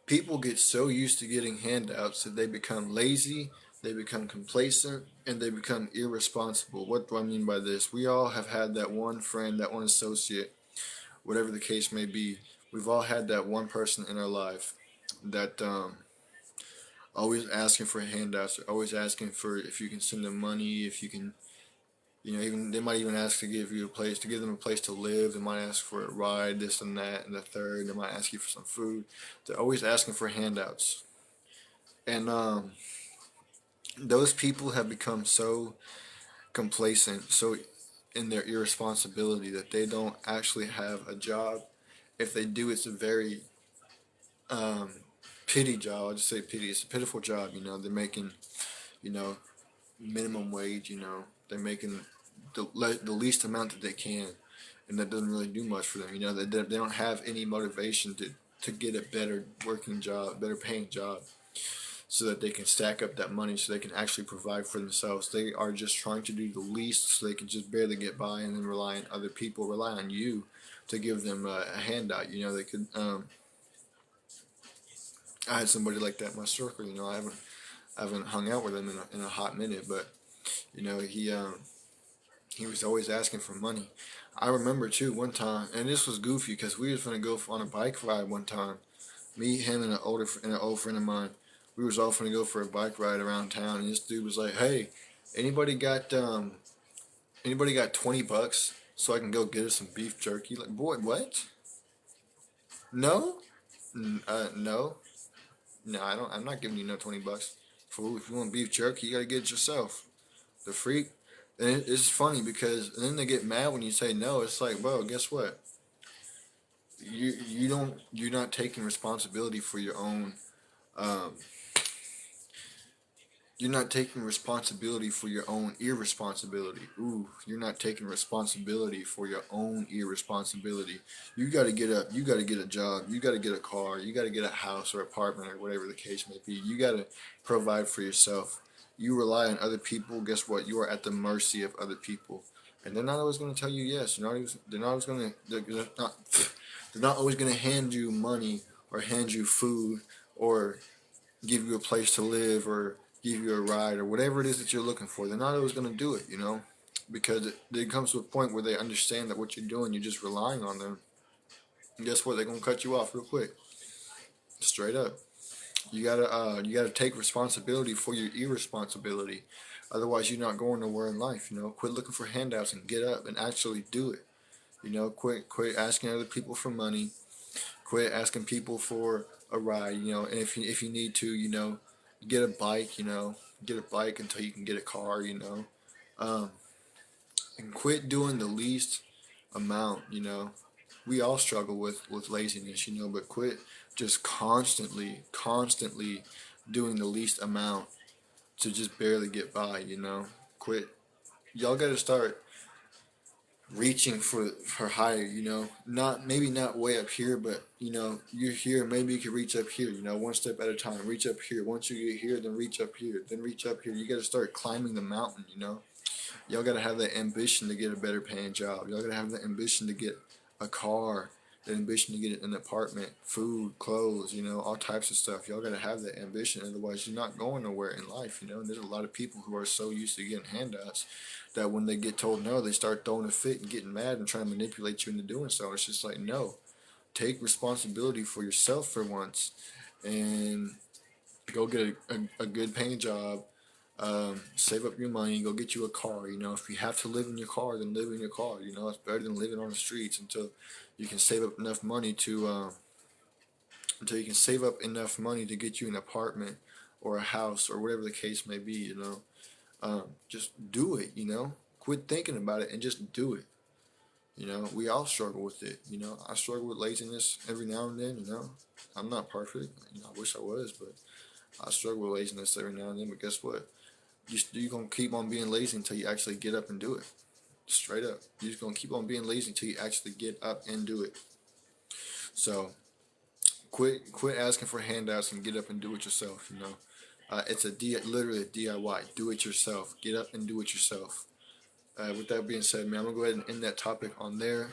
People get so used to getting handouts that they become lazy, they become complacent, and they become irresponsible. What do I mean by this? We all have had that one friend, that one associate, whatever the case may be. We've all had that one person in our life that always asking for handouts, always asking for if you can send them money, if you can, even they might even ask to give you a place, to give them a place to live. They might ask for a ride, this and that, and the third. They might ask you for some food. They're always asking for handouts, and those people have become so complacent, so in their irresponsibility that they don't actually have a job. If they do, it's a very um, pity job. I'll just say pity. It's a pitiful job. They're making, you know, minimum wage. They're making the least amount that they can, and that doesn't really do much for them. They don't have any motivation to get a better working job, better paying job, so that they can stack up that money so they can actually provide for themselves. They are just trying to do the least so they can just barely get by, and then rely on other people, rely on you to give them a handout. They could. I had somebody like that in my circle. I haven't hung out with him in a hot minute, but he was always asking for money. I remember too one time, and this was goofy because we was gonna go on a bike ride one time. Me, him, and an old friend of mine. We was all gonna go for a bike ride around town, and this dude was like, "Hey, anybody got um, anybody got $20 so I can go get us some beef jerky?" Like, boy, what? No, no, no. I don't. I'm not giving you no $20. Fool, if you want beef jerky, you gotta get it yourself. The freak. And it's funny because and then they get mad when you say no. It's like, well, guess what? You're not taking responsibility for your own. Um, you're not taking responsibility for your own irresponsibility. Ooh, you're not taking responsibility for your own irresponsibility. You got to get up. You got to get a job. You got to get a car. You got to get a house or apartment or whatever the case may be. You got to provide for yourself. You rely on other people. Guess what? You are at the mercy of other people, and they're not always going to tell you yes. They're not always going to. They're not always going to hand you money or hand you food or give you a place to live or give you a ride or whatever it is that you're looking for. They're not always going to do it, because it comes to a point where they understand that what you're doing, you're just relying on them. And guess what? They're going to cut you off real quick, straight up. You gotta take responsibility for your irresponsibility. Otherwise, you're not going nowhere in life. Quit looking for handouts and get up and actually do it. Quit asking other people for money. Quit asking people for a ride. And if you need to, get a bike. Get a bike until you can get a car. Um, and quit doing the least amount. We all struggle with laziness. But quit just constantly doing the least amount to just barely get by. Quit. Y'all got to start reaching for higher, not maybe not way up here, but you're here, maybe you can reach up here, one step at a time. Reach up here. Once you get here, then reach up here, then reach up here. You got to start climbing the mountain. Y'all got to have that ambition to get a better paying job. Y'all got to have the ambition to get a car, the ambition to get an apartment, food, clothes, all types of stuff. Y'all got to have that ambition. Otherwise, you're not going nowhere in life. And there's a lot of people who are so used to getting handouts that when they get told no, they start throwing a fit and getting mad and trying to manipulate you into doing so. It's just like, no, take responsibility for yourself for once and go get a good paying job. Save up your money, go get you a car. If you have to live in your car, then live in your car. It's better than living on the streets you can save up enough money to until you can save up enough money to get you an apartment or a house or whatever the case may be. Just do it. Quit thinking about it and just do it. We all struggle with it. I struggle with laziness every now and then. I'm not perfect. I wish I was, but I struggle with laziness every now and then. But guess what? You're going to keep on being lazy until you actually get up and do it. Straight up. You're just going to keep on being lazy until you actually get up and do it. So, quit asking for handouts and get up and do it yourself, it's literally a DIY. Do it yourself. Get up and do it yourself. With that being said, man, I'm going to go ahead and end that topic on there.